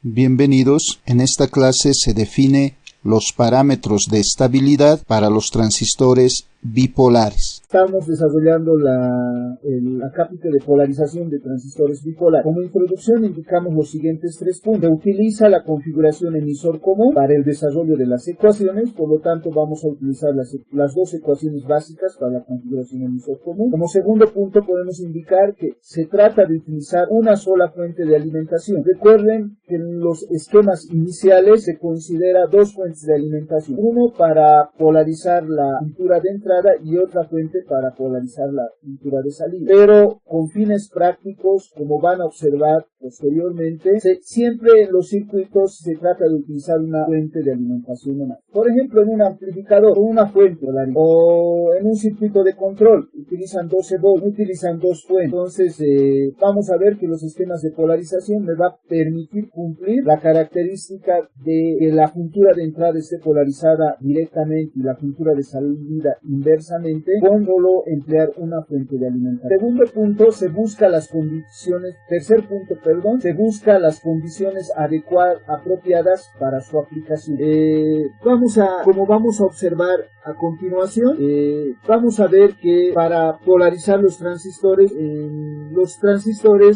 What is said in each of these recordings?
Bienvenidos. En esta clase se define los parámetros de estabilidad para los transistores bipolares. Estamos desarrollando la cápita de polarización de transistores bipolares. Como introducción indicamos los siguientes 3 puntos. Se utiliza la configuración emisor común para el desarrollo de las ecuaciones, por lo tanto vamos a utilizar las dos ecuaciones básicas para la configuración emisor común. Como segundo punto podemos indicar que se trata de utilizar una sola fuente de alimentación. Recuerden que en los esquemas iniciales se considera 2 fuentes de alimentación. Uno para polarizar la pintura de entrada y otra fuente para polarizar la pintura de salida. Pero con fines prácticos, como van a observar posteriormente, siempre en los circuitos se trata de utilizar una fuente de alimentación o más. Por ejemplo, en un amplificador, con una fuente, o en un circuito de control, utilizan 12 volts, utilizan 2 fuentes. Entonces, vamos a ver que los esquemas de polarización me va a permitir cumplir la característica de que la juntura de entrada esté polarizada directamente y la juntura de salida inversamente, con solo emplear una fuente de alimentación. Segundo punto, se busca las condiciones, se busca las condiciones apropiadas para su aplicación. Como vamos a observar a continuación, vamos a ver que para polarizar los transistores,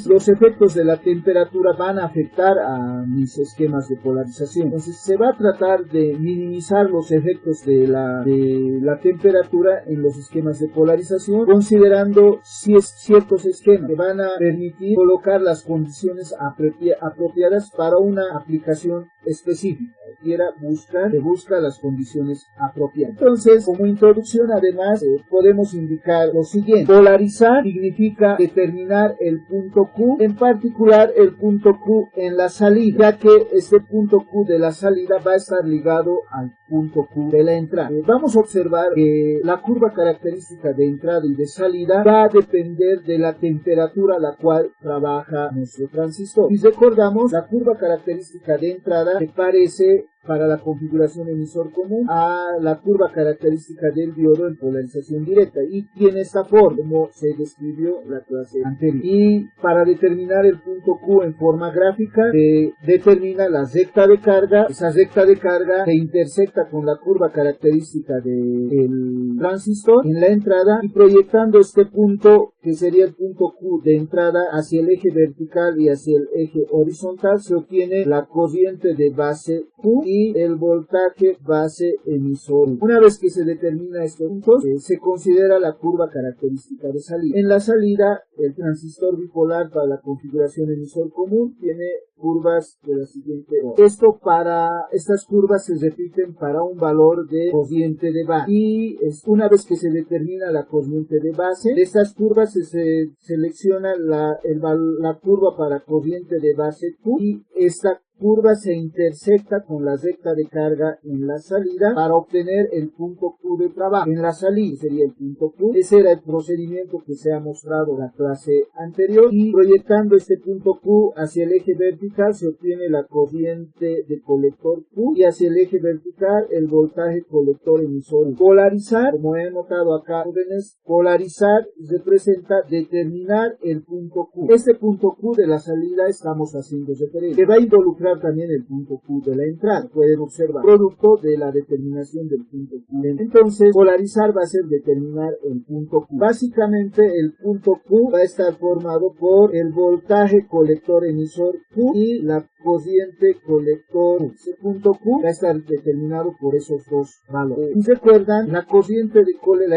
los efectos de la temperatura van a afectar a mis esquemas de polarización. Entonces se va a tratar de minimizar los efectos de la temperatura en los esquemas de polarización, considerando ciertos esquemas que van a permitir colocar las condiciones apropiadas para una aplicación específica. Se busca las condiciones apropiadas. Entonces, como introducción, además, podemos indicar lo siguiente. Polarizar significa determinar el punto Q, en particular el punto Q en la salida, ya que este punto Q de la salida va a estar ligado al punto Q de la entrada. Vamos a observar que la curva característica de entrada y de salida va a depender de la temperatura a la cual trabaja nuestro transistor. Si recordamos, la curva característica de entrada se parece para la configuración emisor común a la curva característica del diodo en polarización directa y tiene esta forma como se describió la clase anterior. Y para determinar el punto Q en forma gráfica se determina la recta de carga. Esa recta de carga se intersecta con la curva característica del transistor en la entrada y proyectando este punto, que sería el punto Q de entrada, hacia el eje vertical y hacia el eje horizontal, se obtiene la corriente de base Q y el voltaje base emisor. Una vez que se determina estos puntos, se considera la curva característica de salida. En la salida, el transistor bipolar para la configuración emisor común tiene curvas de la siguiente orden. Estas curvas se repiten para un valor de corriente de base. Y una vez que se determina la corriente de base, de estas curvas se selecciona la curva para corriente de base Q y esta curva se intersecta con la recta de carga en la salida para obtener el punto Q de trabajo. En la salida sería el punto Q. Ese era el procedimiento que se ha mostrado en la clase anterior y proyectando este punto Q hacia el eje vertical se obtiene la corriente de colector Q y hacia el eje vertical el voltaje colector emisor. Polarizar, como he notado acá, polarizar representa determinar el punto Q. Este punto Q de la salida estamos haciendo referencia, que va a involucrar también el punto Q de la entrada. Pueden observar, producto de la determinación del punto Q. Entonces, polarizar va a ser determinar el punto Q. Básicamente, el punto Q va a estar formado por el voltaje colector emisor Q y la corriente colector Q. Ese punto Q va a estar determinado por esos dos valores. Si recuerdan, la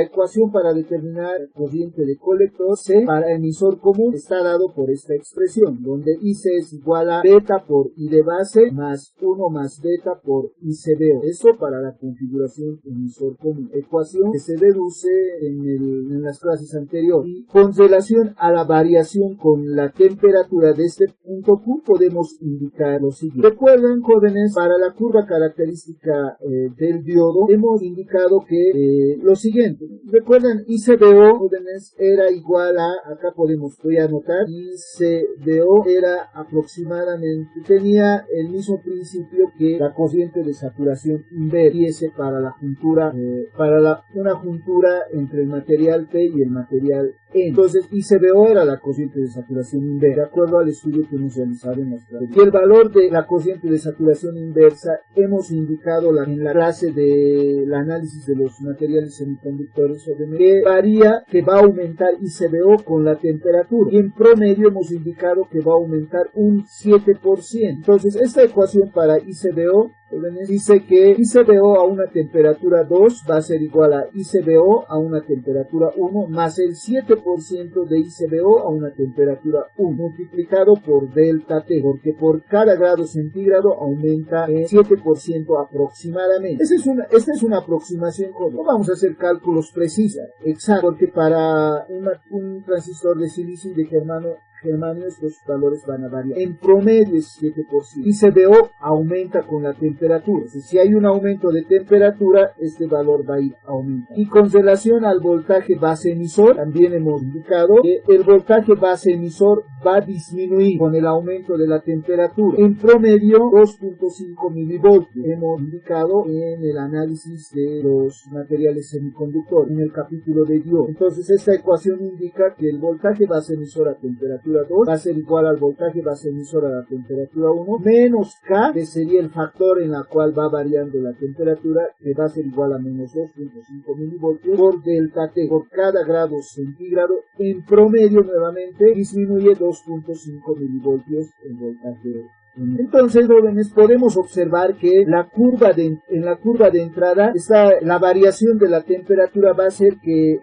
ecuación para determinar la corriente de colector C para emisor común está dado por esta expresión, donde IC es igual a beta por I de base más 1 más beta por ICBO. Eso para la configuración emisor común. Ecuación que se deduce en las clases anteriores. Y con relación a la variación con la temperatura de este punto Q podemos indicar lo siguiente. Recuerden, jóvenes, para la curva característica del diodo hemos indicado que lo siguiente. Recuerden, ICBO, jóvenes, era igual a, acá voy a anotar, ICBO era aproximadamente, tenía tenía el mismo principio que la corriente de saturación inversa para la juntura, una juntura entre el material P y el material N. Entonces ICBO era la corriente de saturación inversa, de acuerdo al estudio que hemos realizado en nuestra vida. Y el valor de la corriente de saturación inversa hemos indicado en la clase del análisis de los materiales semiconductores que varía, que va a aumentar ICBO con la temperatura, y en promedio hemos indicado que va a aumentar un 7%. Entonces esta ecuación para ICBO dice que ICBO a una temperatura 2 va a ser igual a ICBO a una temperatura 1 más el 7% de ICBO a una temperatura 1 multiplicado por delta T, porque por cada grado centígrado aumenta el 7% aproximadamente. Esta es una aproximación joven. No vamos a hacer cálculos precisos, exactos, porque para un transistor de silicio y de germanio estos valores van a variar. En promedio es 7%. ICBO aumenta con la temperatura. Si hay un aumento de temperatura, este valor va a ir aumentando. Y con relación al voltaje base emisor, también hemos indicado que el voltaje base emisor va a disminuir con el aumento de la temperatura. En promedio, 2.5 milivoltios. Hemos indicado en el análisis de los materiales semiconductores, en el capítulo de diodo. Entonces, esta ecuación indica que el voltaje base emisor a temperatura 2 va a ser igual al voltaje base emisor a la temperatura 1 menos K, que sería el factor en la cual va variando la temperatura, que va a ser igual a menos 2.5 milivoltios por delta T. Por cada grado centígrado, en promedio nuevamente disminuye 2.5 milivoltios el voltaje. Entonces, jóvenes, podemos observar que en la curva de entrada la variación de la temperatura va a hacer que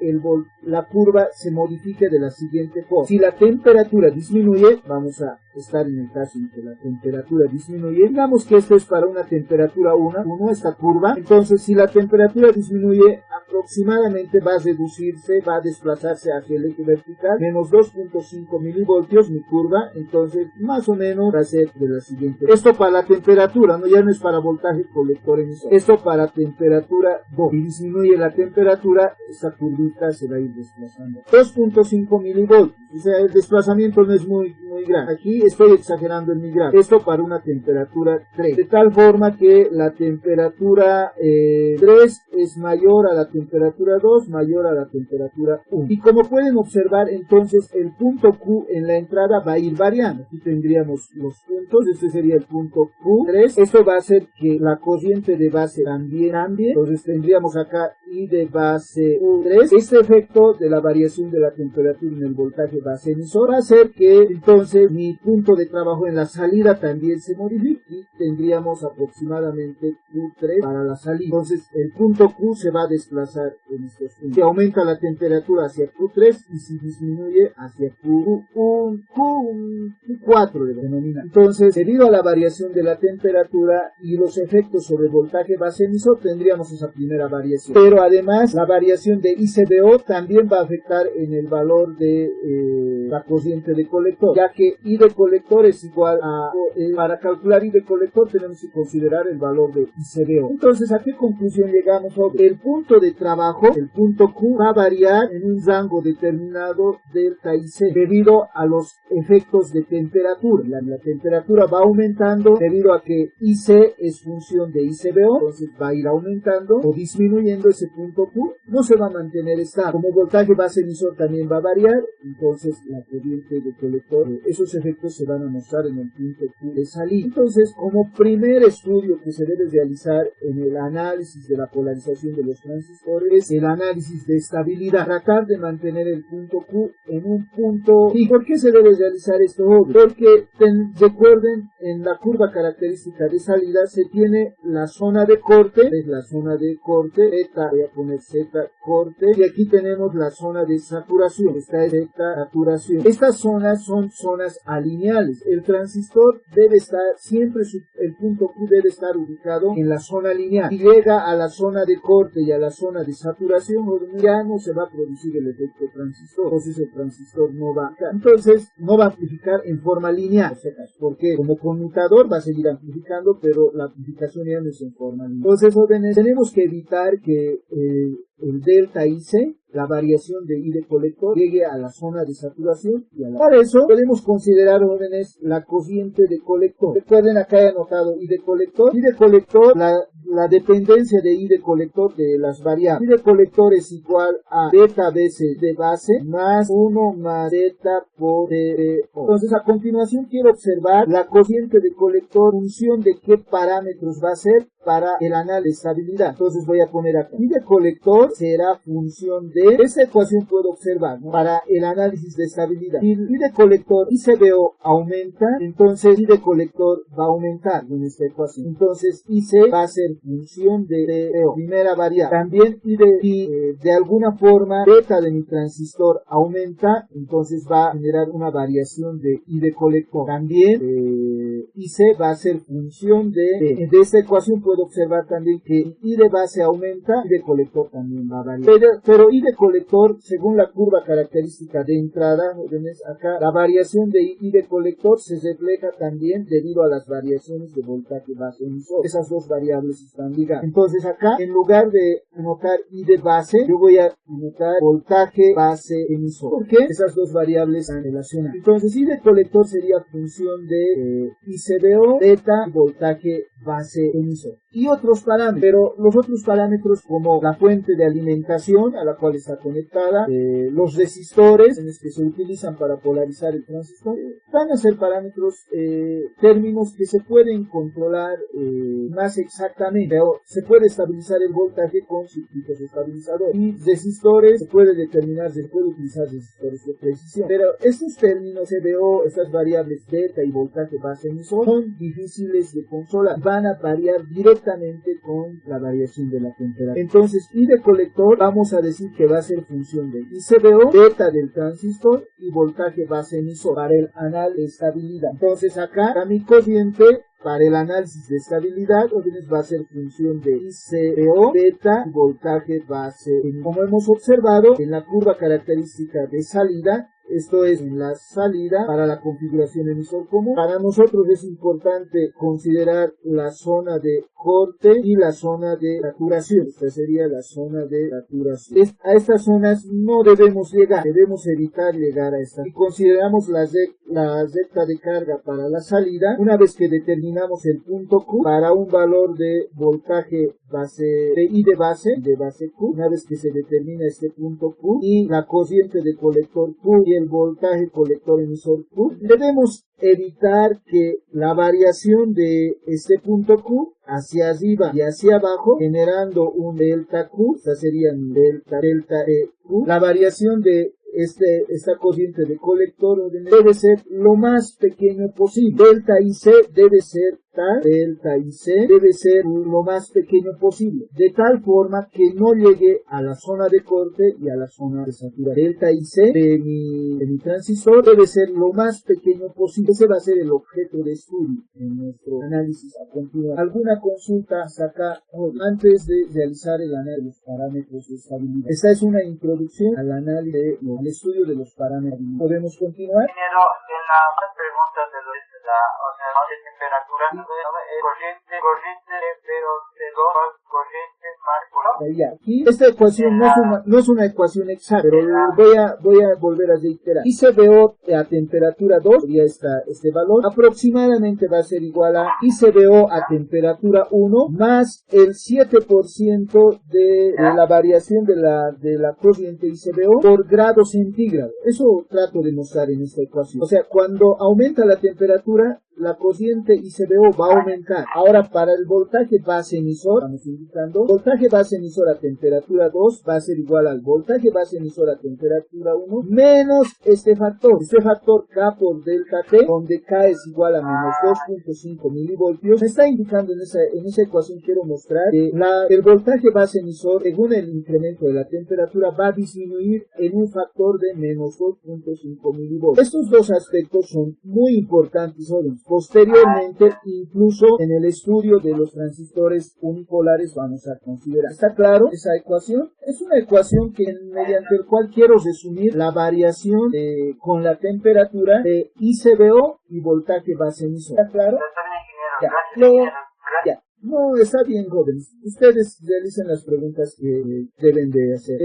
la curva se modifique de la siguiente forma. Si la temperatura disminuye, vamos a estar en el caso en que la temperatura disminuye. Digamos que esto es para una temperatura 1, esta curva. Entonces, si la temperatura disminuye, aproximadamente va a reducirse, va a desplazarse hacia el eje vertical, menos 2.5 milivoltios mi curva. Entonces, más o menos va a ser de la siguiente. Esto para la temperatura, ya no es para voltaje colector emisor. Esto para temperatura 2. Si disminuye la temperatura, esta curvita se va a ir desplazando. 2.5 milivoltios. O sea, el desplazamiento no es muy grande. Aquí estoy exagerando en mi grado. Esto para una temperatura 3. De tal forma que la temperatura 3 es mayor a la temperatura 2, mayor a la temperatura 1. Y como pueden observar, entonces el punto Q en la entrada va a ir variando. Aquí tendríamos los puntos. Este sería el punto Q3. Esto va a hacer que la corriente de base también cambie. Entonces tendríamos acá I de base Q3. Este efecto de la variación de la temperatura en el voltaje base emisor va a hacer que entonces mi punto de trabajo en la salida también se modifique y tendríamos aproximadamente Q3 para la salida. Entonces el punto Q se va a desplazar en estos puntos. Si aumenta la temperatura hacia Q3 y si disminuye hacia Q4 de denomina. Entonces, debido a la variación de la temperatura y los efectos sobre el voltaje base emisor, tendríamos esa primera variación. Pero además, la variación de ICBO también va a afectar en el valor de la corriente de colector, ya que I de colector es igual a, para calcular I de colector tenemos que considerar el valor de ICBO. Entonces, ¿a qué conclusión llegamos? El punto de trabajo, el punto Q, va a variar en un rango determinado delta IC, debido a los efectos de temperatura. La temperatura va aumentando debido a que IC es función de ICBO, entonces va a ir aumentando o disminuyendo ese punto Q, no se va a mantener estable. Como voltaje base emisor también va a variar, entonces la corriente de colector, esos efectos se van a mostrar en el punto Q de salida. Entonces, como primer estudio que se debe realizar en el análisis de la polarización de los transistores, es el análisis de estabilidad, tratar de mantener el punto Q en un punto. ¿Y por qué se debe realizar esto? Porque recuerden, en la curva característica de salida se tiene la zona de corte, es la zona de corte, Z, voy a poner Z corte, y aquí tenemos la zona de saturación, esta es Z saturación. Estas zonas son zonas alineales. El transistor debe estar siempre, el punto Q debe estar ubicado en la zona lineal. Si llega a la zona de corte y a la zona de saturación, ya no se va a producir el efecto transistor, entonces el transistor no va a amplificar en forma lineal, porque como conmutador va a seguir amplificando, pero la amplificación ya no es en forma lineal. Entonces, jóvenes, tenemos que evitar que el delta IC la variación de I de colector llegue a la zona de saturación para eso podemos considerar, jóvenes, la cociente de colector. Recuerden, acá he anotado I de colector. I de colector, la dependencia de I de colector de las variables. I de colector es igual a beta veces de base más 1 más zeta por TO. Entonces, a continuación quiero observar la cociente de colector, función de qué parámetros va a ser para el análisis de estabilidad. Entonces voy a poner acá. I de colector será función de, esta ecuación puedo observar, ¿no?, para el análisis de estabilidad. Si I de colector ICBO aumenta, entonces I de colector va a aumentar en esta ecuación. Entonces IC va a ser función de TO, primera variable. También si de alguna forma beta de mi transistor aumenta, entonces va a generar una variación de I de colector. También IC va a ser función de esta ecuación puedo observar también que I de base aumenta, I de colector también va a variar. Pero I de colector, según la curva característica de entrada, jóvenes, acá la variación de I de colector se refleja también debido a las variaciones de voltaje base emisor. Esas dos variables están ligadas. Entonces acá, en lugar de anotar I de base, yo voy a anotar voltaje base emisor. ¿Por qué? Esas dos variables están relacionadas. Entonces I de colector sería función de ICBO, beta, voltaje base emisor. Y otros parámetros, pero los otros parámetros como la fuente de alimentación a la cual está conectada, los resistores en los que se utilizan para polarizar el transistor, van a ser parámetros, términos que se pueden controlar más exactamente, pero se puede estabilizar el voltaje con circuitos estabilizadores. Y resistores se puede determinar, se puede utilizar resistores de precisión. Pero estos términos CBO, estas variables beta y voltaje base emisor, son difíciles de controlar, van a variar directamente con la variación de la temperatura. Entonces, I de colector vamos a decir que va a ser función de ICBO, beta del transistor y voltaje base emisor para el análisis de estabilidad. Entonces, acá mi cociente para el análisis de estabilidad va a ser función de ICBO, beta y voltaje base emisor. Como hemos observado en la curva característica de salida, esto es en la salida para la configuración emisor común. Para nosotros es importante considerar la zona de corte y la zona de saturación. Esta sería la zona de saturación. A estas zonas no debemos llegar, debemos evitar llegar a estas. Si consideramos la recta de carga para la salida, una vez que determinamos el punto Q para un valor de voltaje base, de I de base Q, una vez que se determina este punto Q y la cociente de colector Q y el voltaje colector emisor Q, debemos evitar que la variación de este punto Q hacia arriba y hacia abajo, generando un delta Q, esta sería un delta Q, la variación de esta cociente de colector debe ser lo más pequeño posible. Delta IC debe ser delta IC debe ser lo más pequeño posible, de tal forma que no llegue a la zona de corte y a la zona de saturación. Delta IC de mi transistor debe ser lo más pequeño posible. Ese va a ser el objeto de estudio en nuestro análisis a continuación. ¿Alguna consulta hasta acá antes de realizar el análisis de los parámetros de estabilidad? Esta es una introducción al análisis, al estudio de los parámetros. ¿Podemos continuar? Primero, en las preguntas de de temperatura, corriente, pero de dos corrientes más. Aquí esta ecuación no es una ecuación exacta, pero voy a volver a reiterar. ICBO a temperatura 2, sería este valor, aproximadamente va a ser igual a ICBO a temperatura 1 más el 7% de la variación de la corriente ICBO por grado centígrado. Eso trato de mostrar en esta ecuación. O sea, cuando aumenta la temperatura, la cociente ICBO va a aumentar. Ahora, para el voltaje base emisor, estamos indicando, voltaje base emisor a temperatura 2 va a ser igual al voltaje base emisor a temperatura 1 menos este factor K por delta T, donde K es igual a menos 2.5 milivoltios. Me está indicando en esa ecuación, quiero mostrar que el voltaje base emisor, según el incremento de la temperatura, va a disminuir en un factor de menos 2.5 milivoltios. Estos dos aspectos son muy importantes hoy. Posteriormente, incluso en el estudio de los transistores unipolares vamos a considerar. ¿Está claro esa ecuación? Es una ecuación que mediante el cual quiero resumir la variación con la temperatura de ICBO y voltaje base emisor. ¿Está claro? Ya. No, está bien, jóvenes. Ustedes realicen las preguntas que deben de hacer.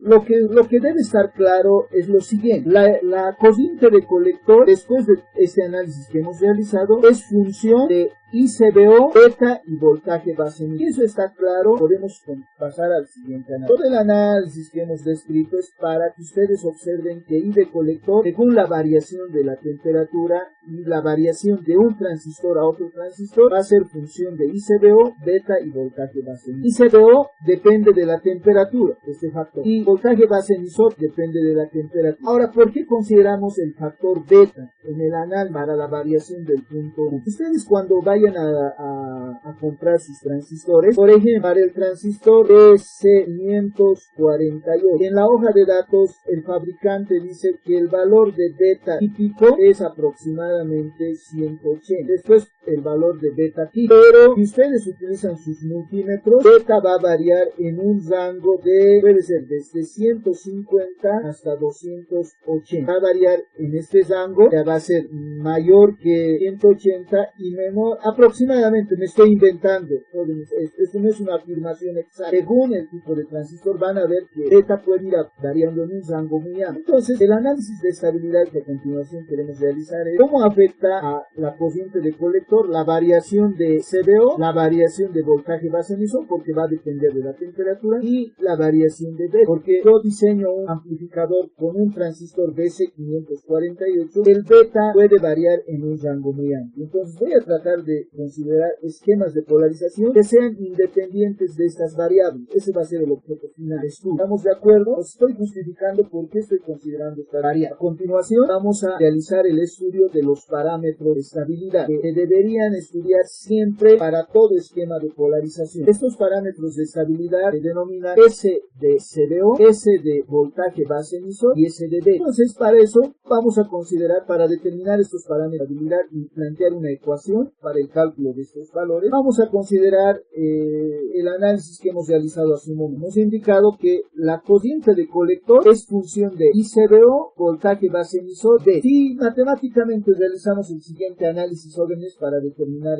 lo que debe estar claro es lo siguiente. La corriente de colector, después de este análisis que hemos realizado, es función de ICBO, beta y voltaje base emisor. Si eso está claro, podemos pasar al siguiente análisis. Todo el análisis que hemos descrito es para que ustedes observen que I de colector, según la variación de la temperatura y la variación de un transistor a otro transistor, va a ser función de ICBO, beta y voltaje base emisor. ICBO depende de la temperatura, este factor, y voltaje base emisor depende de la temperatura. Ahora, ¿por qué consideramos el factor beta en el análisis para la variación del punto 1? Ustedes cuando vayan a comprar sus transistores, por ejemplo, para el transistor EC548, en la hoja de datos el fabricante dice que el valor de beta típico es aproximadamente 180. Después el valor de beta típico, pero si ustedes utilizan sus multímetros, beta va a variar en un rango de, puede ser desde 150 hasta 280. Va a variar en este rango, ya va a ser mayor que 180 y menor, aproximadamente, me estoy inventando, esto no es una afirmación exacta. Según el tipo de transistor van a ver que beta puede ir variando en un rango muy amplio. Entonces, el análisis de estabilidad que a continuación queremos realizar es cómo afecta a la corriente de colector la variación de CBO, la variación de voltaje base emisor, porque va a depender de la temperatura, y la variación de beta, porque yo diseño un amplificador con un transistor BC548, el beta puede variar en un rango muy amplio. Entonces, voy a tratar de considerar esquemas de polarización que sean independientes de estas variables. Ese va a ser el objeto final de estudio. ¿Estamos de acuerdo? Os estoy justificando por qué estoy considerando esta variable. A continuación vamos a realizar el estudio de los parámetros de estabilidad que deberían estudiar siempre para todo esquema de polarización. Estos parámetros de estabilidad se denominan S de CBO, S de voltaje base emisor y S de beta. Entonces, para eso vamos a considerar, para determinar estos parámetros de estabilidad y plantear una ecuación para el cálculo de estos valores, vamos a considerar el análisis que hemos realizado hace un momento. Hemos indicado que la corriente de colector es función de ICBO, voltaje base emisor, B. Si matemáticamente realizamos el siguiente análisis órdenes para determinar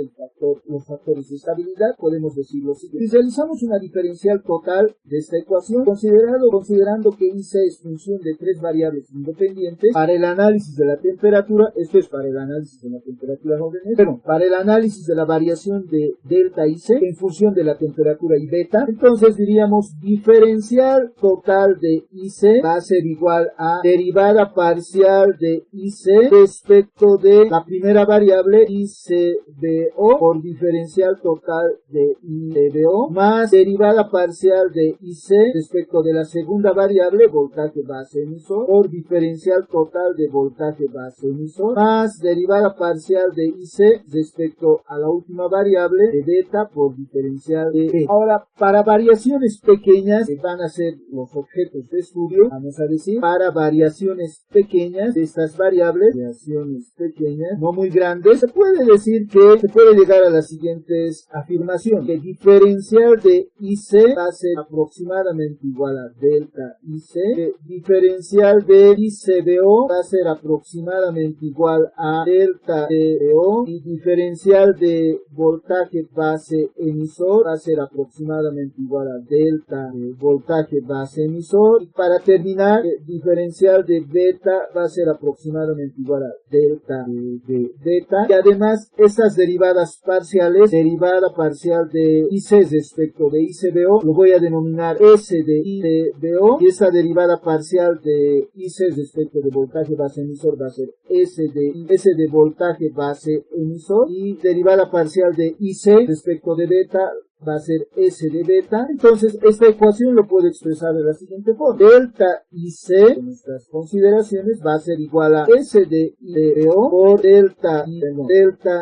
los factores de estabilidad, podemos decir lo siguiente. Si realizamos una diferencial total de esta ecuación, considerando que IC es función de tres variables independientes, para el análisis de la temperatura, esto es para el análisis de la temperatura órdenes, pero para el análisis de la variación de delta IC en función de la temperatura y beta, entonces diríamos diferencial total de IC va a ser igual a derivada parcial de IC respecto de la primera variable ICBO por diferencial total de ICBO más derivada parcial de IC respecto de la segunda variable voltaje base emisor por diferencial total de voltaje base emisor más derivada parcial de IC respecto a la última variable de beta por diferencial de beta. Ahora, para variaciones pequeñas que van a ser los objetos de estudio, vamos a decir, para variaciones pequeñas de estas variables, variaciones pequeñas, no muy grandes, se puede decir que se puede llegar a las siguientes afirmaciones, que diferencial de IC va a ser aproximadamente igual a delta IC, que diferencial de ICBO va a ser aproximadamente igual a delta CBO y diferencial de voltaje base emisor va a ser aproximadamente igual a delta voltaje base emisor, y para terminar diferencial de beta va a ser aproximadamente igual a delta de beta, y además estas derivadas parciales, derivada parcial de IC respecto de ICBO lo voy a denominar S de ICBO, y esta derivada parcial de IC respecto de voltaje base emisor va a ser S de voltaje base emisor, y derivada parcial de IC respecto de beta va a ser S de beta. Entonces, esta ecuación lo puedo expresar de la siguiente forma. Delta IC, en nuestras consideraciones, va a ser igual a S de ICBO por delta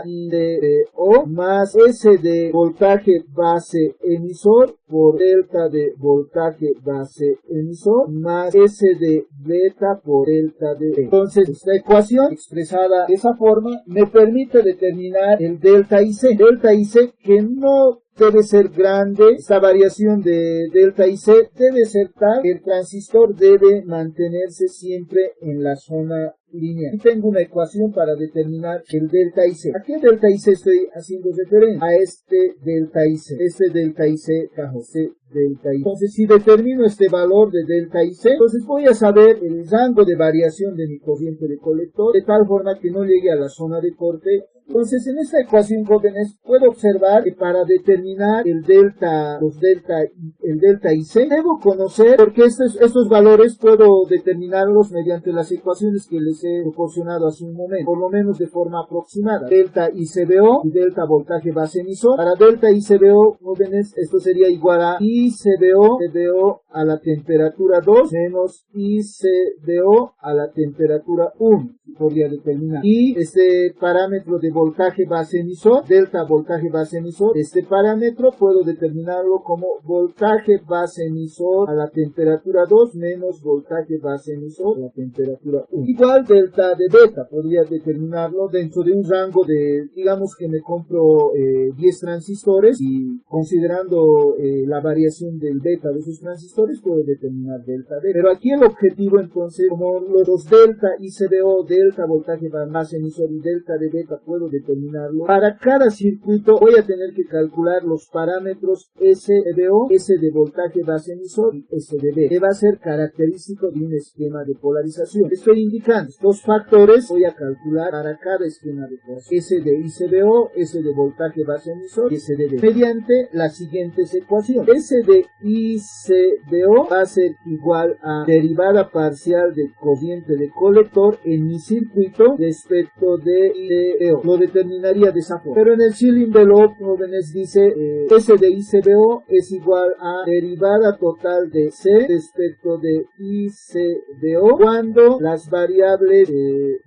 ICBO más S de voltaje base emisor por delta de voltaje base emisor más S de beta por delta de beta. Entonces, esta ecuación expresada de esa forma me permite determinar el delta IC. Delta IC que no debe ser grande, esta variación de delta IC debe ser tal que el transistor debe mantenerse siempre en la zona lineal. Y tengo una ecuación para determinar el delta IC. ¿A qué delta IC estoy haciendo referencia? A este delta IC. Este delta IC bajo C delta I. Entonces, si determino este valor de delta IC, entonces voy a saber el rango de variación de mi corriente de colector, de tal forma que no llegue a la zona de corte. Entonces, en esta ecuación, jóvenes, puedo observar que para determinar el delta IC, debo conocer, porque estos valores puedo determinarlos mediante las ecuaciones que les he proporcionado hace un momento, por lo menos de forma aproximada. Delta ICBO y delta voltaje base emisor. Para delta ICBO, jóvenes, esto sería igual a CBO a la temperatura 2 menos ICBO a la temperatura 1. Podría determinar. Y este parámetro de voltaje base emisor, delta voltaje base emisor, este parámetro puedo determinarlo como voltaje base emisor a la temperatura 2 menos voltaje base emisor a la temperatura 1. Igual delta de beta, podría determinarlo dentro de un rango de, digamos que me compro 10 transistores y considerando la variación del beta de esos transistores puedo determinar delta beta. Pero aquí el objetivo entonces, como los delta ICBO, delta voltaje base emisor y delta de beta puedo determinarlo, para cada circuito voy a tener que calcular los parámetros SBO, S de voltaje base emisor y S de beta, que va a ser característico de un esquema de polarización. Estoy indicando estos factores, voy a calcular para cada esquema de polarización, S de ICBO, S de voltaje base emisor y S de beta, mediante las siguientes ecuaciones. S de ICBO va a ser igual a derivada parcial de corriente de colector en mi circuito respecto de ICBO. Lo determinaría de esa forma. Pero en el Chill Envelope, jóvenes, dice S de ICBO es igual a derivada total de C respecto de ICBO cuando las variables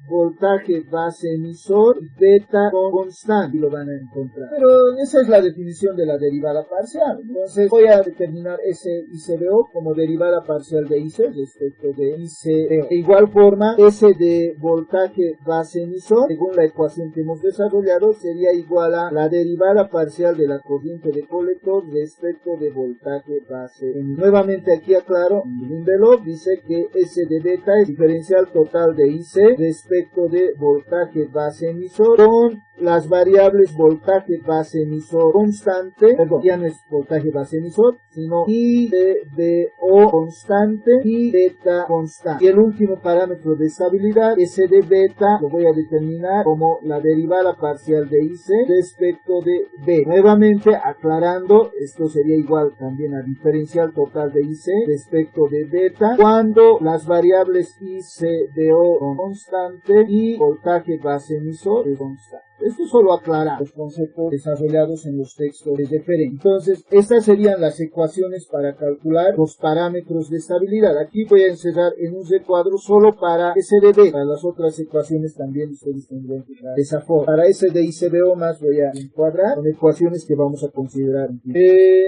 voltaje base emisor y beta son constantes, y lo van a encontrar. Pero esa es la definición de la derivada parcial. Entonces voy a determinar S ICBO como derivada parcial de IC respecto de ICBO. De igual forma, S de voltaje base emisor, según la ecuación que hemos desarrollado, sería igual a la derivada parcial de la corriente de colector respecto de voltaje base emisor. Nuevamente aquí aclaro, en el envelope dice que S de beta es diferencial total de IC respecto de voltaje base emisor con las variables voltaje base emisor constante, perdón, ya no es voltaje base emisor, sino ICBO constante y beta constante. Y el último parámetro de estabilidad, S de beta, lo voy a determinar como la derivada parcial de IC respecto de B. Nuevamente aclarando, esto sería igual también a diferencial total de IC respecto de beta cuando las variables ICBO son constante y voltaje base emisor es constante. Esto solo aclara los conceptos desarrollados en los textos de referencia. Entonces, estas serían las ecuaciones para calcular los parámetros de estabilidad. Aquí voy a encerrar en un recuadro solo para SDB. Para las otras ecuaciones también ustedes tendrán que dar de esa forma. Para SD y CBO más voy a encuadrar con ecuaciones que vamos a considerar.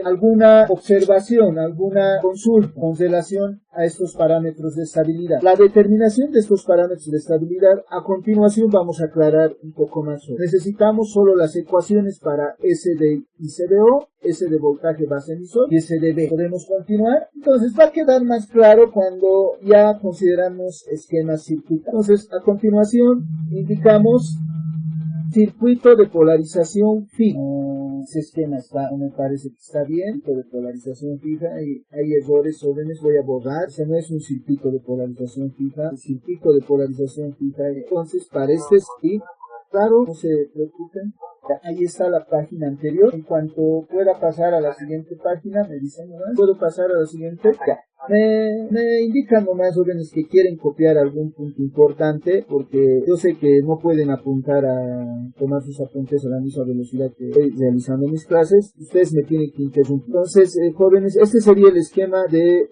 ¿Alguna observación, alguna consulta con relación a estos parámetros de estabilidad? La determinación de estos parámetros de estabilidad, a continuación vamos a aclarar un poco más sobre. Necesitamos solo las ecuaciones para S de ICBO, S de voltaje base emisor y S de B. ¿Podemos continuar? Entonces va a quedar más claro cuando ya consideramos esquemas circuitales. Entonces a continuación indicamos circuito de polarización fija. Ese esquema me parece que está bien, de polarización fija, y hay errores jóvenes, voy a borrar. Ese no es un circuito de polarización fija, el circuito de polarización fija. Entonces para este sí, claro, no se preocupen. Ahí está la página anterior. En cuanto pueda pasar a la siguiente página, me dicen nomás. ¿Puedo pasar a la siguiente? Ya. Me indican nomás, jóvenes, que quieren copiar algún punto importante, porque yo sé que no pueden apuntar a tomar sus apuntes a la misma velocidad que estoy realizando mis clases. Ustedes me tienen que interrumpir. Entonces, jóvenes, este sería el esquema de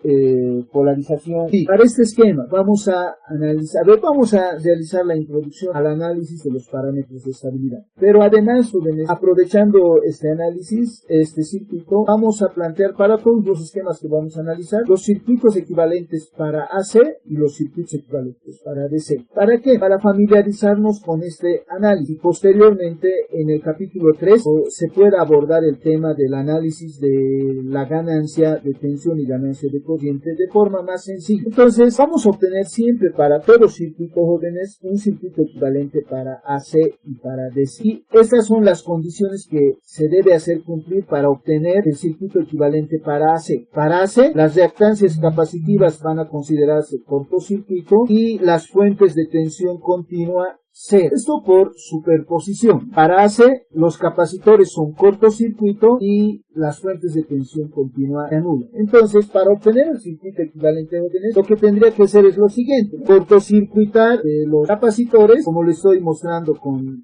polarización. Sí, para este esquema vamos a analizar, vamos a realizar la introducción al análisis de los parámetros de estabilidad. Pero además, jóvenes, aprovechando este análisis, este circuito, vamos a plantear para todos los esquemas que vamos a analizar, los circuitos circuitos equivalentes para AC y los circuitos equivalentes para DC. ¿Para qué? Para familiarizarnos con este análisis. Posteriormente, en el capítulo 3, se puede abordar el tema del análisis de la ganancia de tensión y ganancia de corriente de forma más sencilla. Entonces, vamos a obtener siempre para todos circuitos jóvenes un circuito equivalente para AC y para DC. Y estas son las condiciones que se debe hacer cumplir para obtener el circuito equivalente para AC. Para AC, las reactancias capacitivas van a considerarse cortocircuito y las fuentes de tensión continua cero. Esto por superposición. Para AC, los capacitores son cortocircuito y las fuentes de tensión continua se anulan. Entonces, para obtener el circuito equivalente jóvenes, lo que tendría que hacer es lo siguiente: cortocircuitar los capacitores, como le estoy mostrando con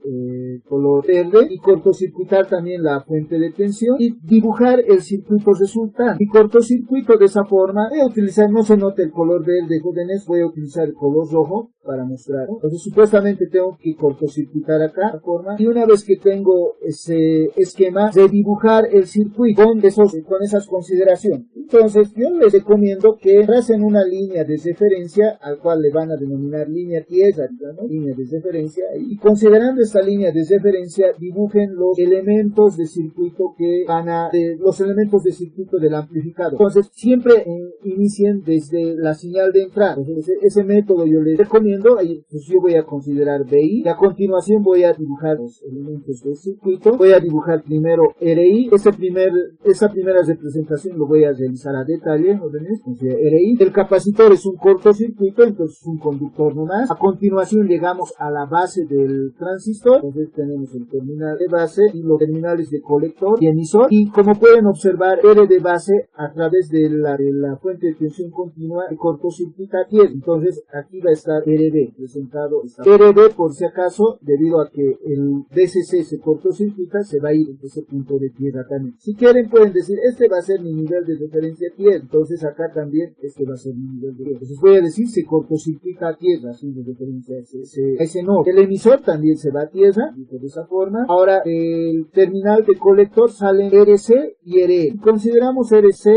color verde, y cortocircuitar también la fuente de tensión y dibujar el circuito resultante. Y cortocircuito de esa forma, voy a utilizar, no se nota el color verde jóvenes, voy a utilizar el color rojo para mostrar. Entonces, supuestamente tengo que cortocircuitar acá de forma, y una vez que tengo ese esquema, de dibujar el circuito con esas consideraciones. Entonces, yo les recomiendo que tracen una línea de referencia, al cual le van a denominar línea tierra, ¿no? Línea de referencia, y considerando esta línea de referencia, dibujen los elementos de circuito los elementos de circuito del amplificador. Entonces, siempre inicien desde la señal de entrada. Entonces, ese método yo les recomiendo. Pues yo voy a considerar BI, y a continuación voy a dibujar los elementos del circuito. Voy a dibujar primero RI. Esa primera representación lo voy a realizar a detalle, ¿no ven? Entonces, RI. El capacitor es un cortocircuito, entonces un conductor nomás. A continuación llegamos a la base del transistor. Entonces tenemos el terminal de base y los terminales de colector y emisor. Y como pueden observar, R de base a través de la fuente de tensión continua el cortocircuita 10. Entonces aquí va a estar RB presentado. RB, por si acaso, debido a que el DCC se cortocircuita, se va a ir en ese punto de tierra también. Si quieren pueden decir, este va a ser mi nivel de referencia tierra, entonces acá también este va a ser mi nivel de tierra. Entonces voy a decir, se cortocircuita a tierra, así de referencia a ese nodo. El emisor también se va a tierra, de esa forma. Ahora, el terminal de colector salen RC y RE. Consideramos RC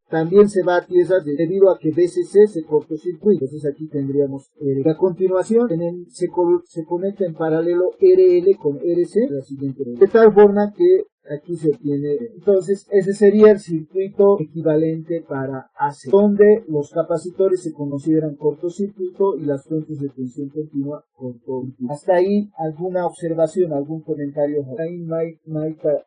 también se va a tierra debido a que BCC se cortocircuita. Entonces aquí tendríamos R. A continuación se conecta en paralelo RL con RC de la siguiente manera. De tal forma que aquí se obtiene. Entonces, ese sería el circuito equivalente para AC, donde los capacitores se consideran cortocircuito y las fuentes de tensión continua cortocircuito. Hasta ahí, ¿alguna observación, algún comentario? Ahí Maika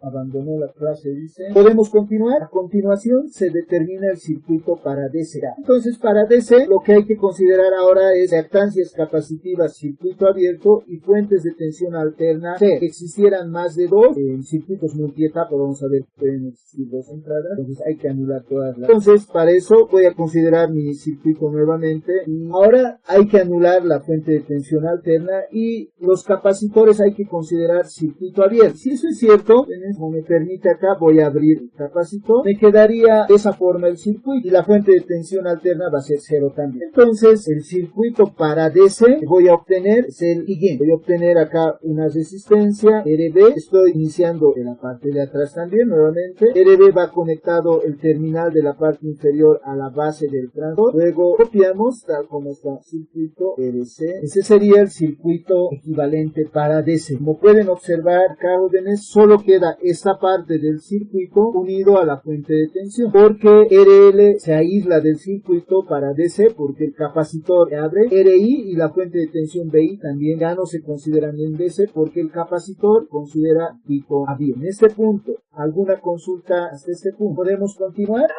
abandonó la clase, dice. ¿Podemos continuar? A continuación, se determina el circuito para DC. Entonces, para DC, lo que hay que considerar ahora es reactancias capacitivas, circuito abierto y fuentes de tensión alterna. Si existieran más de dos, circuitos multietapa, vamos a ver que pueden existir dos entradas, entonces hay que anular todas las. Entonces, para eso voy a considerar mi circuito nuevamente. Y ahora hay que anular la fuente de tensión alterna y los capacitores hay que considerar circuito abierto. Si eso es cierto, como me permite acá, voy a abrir el capacitor, me quedaría de esa forma el circuito y la fuente de tensión alterna va a ser cero también. Entonces, el circuito para DC que voy a obtener es el siguiente. Voy a obtener acá una resistencia RB, estoy iniciando de la parte de atrás también, nuevamente. RB va conectado el terminal de la parte inferior a la base del transistor. Luego copiamos tal como está circuito RC. Ese sería el circuito equivalente para DC. Como pueden observar, acá jóvenes, solo queda esta parte del circuito unido a la fuente de tensión, porque RL se aísla del circuito para DC porque el capacitor se abre. RI y la fuente de tensión BI también ya no se consideran en DC porque el capacitor considera tipo abierto. En este punto, ¿alguna consulta hasta este punto? ¿Podemos continuar? ¿Qué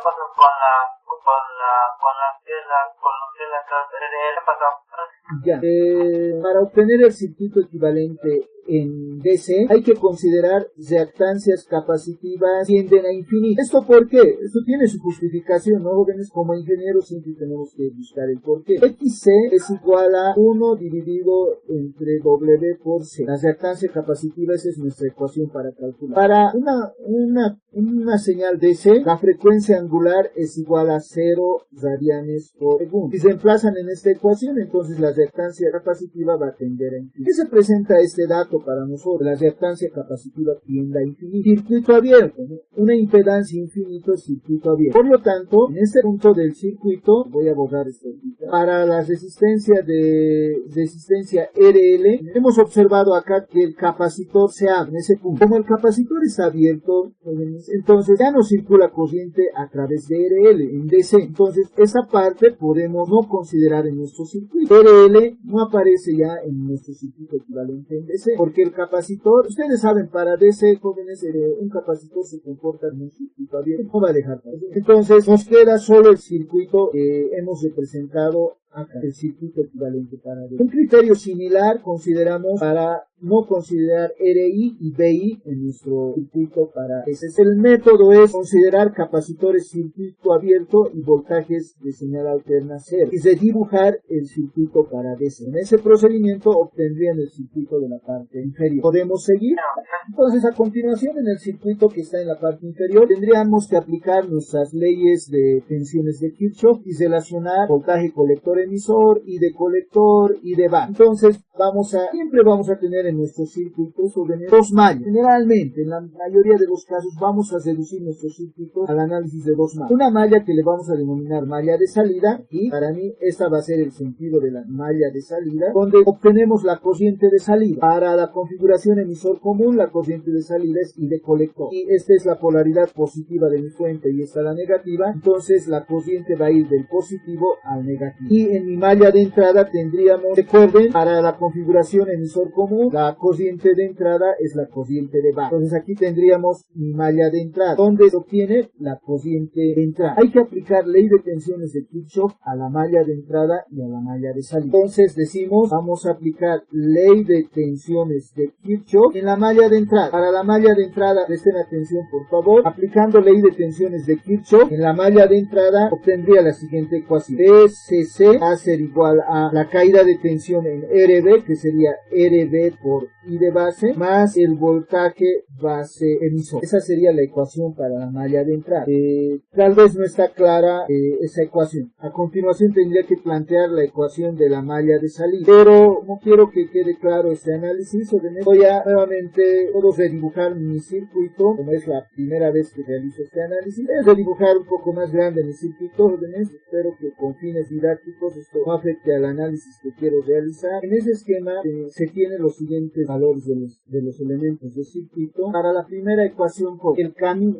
pasó con Ya. Para obtener el circuito equivalente en DC hay que considerar reactancias capacitivas tienden a infinito. ¿Esto por qué? Esto tiene su justificación, ¿no, jóvenes? Como ingenieros siempre tenemos que buscar el por qué. XC es igual a 1 dividido entre W por C. La reactancia capacitiva, esa es nuestra ecuación para calcular. Para una señal DC, la frecuencia angular es igual a 0 radianes por segundo. Si se emplazan en esta ecuación, entonces la reactancia capacitiva va a tender a infinito. ¿Qué se presenta este dato? circuito para nosotros, la reactancia capacitiva tiende a infinito. Circuito abierto, ¿no? Una impedancia infinito es circuito abierto. Por lo tanto, en este punto del circuito, voy a borrar esto. Para la resistencia RL, hemos observado acá que el capacitor se abre en ese punto. Como el capacitor está abierto, entonces ya no circula corriente a través de RL en DC. Entonces, esa parte podemos no considerar en nuestro circuito. RL no aparece ya en nuestro circuito equivalente en DC, porque el capacitor, ustedes saben, para DC, jóvenes, un capacitor se comporta en un circuito abierto, no va a dejar pasar. Entonces, nos queda solo el circuito que hemos representado acá, el circuito equivalente para DC. Un criterio similar consideramos para no considerar RI y BI en nuestro circuito para ese. El método es considerar capacitores circuito abierto y voltajes de señal alterna cero y de dibujar el circuito para DC. En ese procedimiento obtendrían el circuito de la parte inferior. ¿Podemos seguir? Entonces, a continuación, en el circuito que está en la parte inferior, tendríamos que aplicar nuestras leyes de tensiones de Kirchhoff y relacionar voltaje colector emisor y de colector y de banda. Entonces, siempre vamos a tener en nuestros circuitos dos mallas. Generalmente, en la mayoría de los casos, vamos a reducir nuestros circuitos al análisis de dos mallas. Una malla que le vamos a denominar malla de salida, y para mí esta va a ser el sentido de la malla de salida, donde obtenemos la corriente de salida. Para la configuración emisor común, la corriente de salida es I de colector. Y esta es la polaridad positiva de mi fuente y esta la negativa. Entonces, la corriente va a ir del positivo al negativo. Y en mi malla de entrada tendríamos, recuerden, para la configuración emisor común, la corriente de entrada es la corriente de banda. Entonces aquí tendríamos mi malla de entrada, donde se obtiene la corriente de entrada. Hay que aplicar ley de tensiones de Kirchhoff a la malla de entrada y a la malla de salida. Entonces decimos, vamos a aplicar ley de tensiones de Kirchhoff en la malla de entrada. Para la malla de entrada, presten atención por favor, aplicando ley de tensiones de Kirchhoff en la malla de entrada, obtendría la siguiente ecuación. DCC va a ser igual a la caída de tensión en RB, que sería RB por I de base, más el voltaje base emisor. Esa sería la ecuación para la malla de entrada. Tal vez no está clara esa ecuación. A continuación tendría que plantear la ecuación de la malla de salida, pero no quiero que quede claro este análisis. Voy a nuevamente redibujar mi circuito, como es la primera vez que realizo este análisis. Voy a redibujar un poco más grande mi circuito, jóvenes. Espero que con fines didácticos esto no afecte al análisis que quiero realizar. En ese esquema se tienen los siguientes valores de los elementos del circuito. Para la primera ecuación,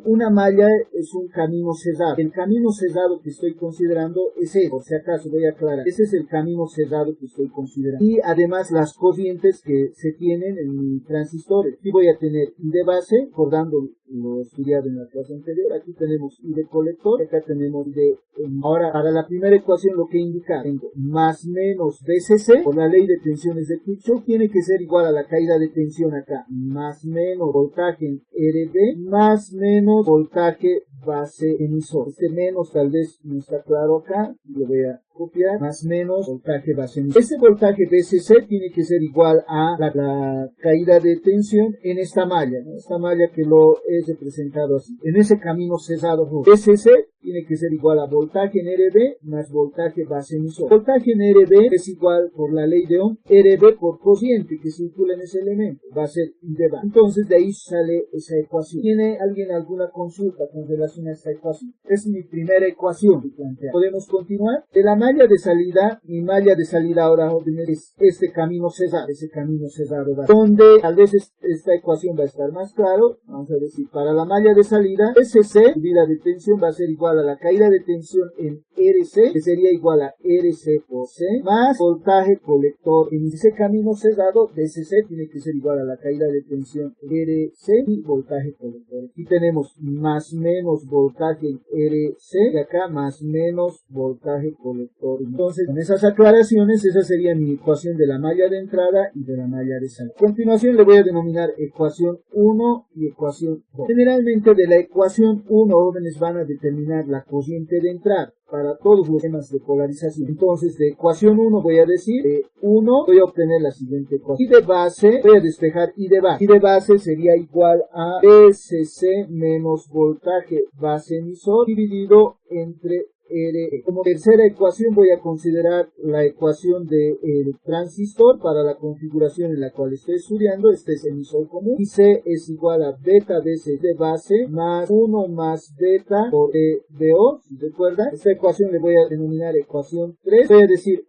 una malla es un camino cerrado. El camino cerrado que estoy considerando es ese, por si acaso voy a aclarar. Ese es el camino cerrado que estoy considerando. Y además las corrientes que se tienen en mi transistor. Aquí voy a tener I de base, recordando lo estudiado en la clase anterior. Aquí tenemos I de colector, acá tenemos I de... Ahora, para la primera ecuación lo que indica, tengo más menos DCC, por la ley de tensiones de Kirchhoff, tiene que ser igual a la caída de tensión acá, más menos voltaje en RB, más menos voltaje base emisor. Este menos tal vez no está claro acá, lo voy a copiar, más menos voltaje base emisor. Este voltaje BCC tiene que ser igual a la caída de tensión en esta malla, ¿no? Esta malla que lo he representado así. En ese camino cerrado, BCC tiene que ser igual a voltaje en RB más voltaje base emisor. Voltaje en RB es igual, por la ley de Ohm, RB por corriente que circula en ese elemento, va a ser I de banda. Entonces de ahí sale esa ecuación. ¿Tiene alguien alguna consulta con relación a esta ecuación? Es mi primera ecuación que plantea. ¿Podemos continuar? De la malla de salida, mi malla de salida ahora es este camino cerrado, ese camino cerrado va, donde tal vez esta ecuación va a estar más claro. Vamos a decir, para la malla de salida, SC, subida de tensión, va a ser igual a la caída de tensión en RC, que sería igual a RC por C, más voltaje colector. En ese camino cerrado, DCC tiene que ser igual a la caída de tensión RC y voltaje colector. Aquí tenemos más menos voltaje en RC, y acá más menos voltaje colector. Entonces, con esas aclaraciones, esa sería mi ecuación de la malla de entrada y de la malla de salida. A continuación le voy a denominar ecuación 1 y ecuación 2. Generalmente de la ecuación 1, jóvenes, van a determinar la corriente de entrada para todos los temas de polarización. Entonces, de ecuación 1 voy a decir, de 1 voy a obtener la siguiente ecuación. I de base, voy a despejar I de base. I de base sería igual a BCC menos voltaje base emisor dividido entre RE. Como tercera ecuación voy a considerar la ecuación del transistor para la configuración en la cual estoy estudiando. Este es emisor común. Y C es igual a beta DC de base más 1 más beta por EBO. ¿Si recuerdan? Esta ecuación le voy a denominar ecuación 3. Voy a decir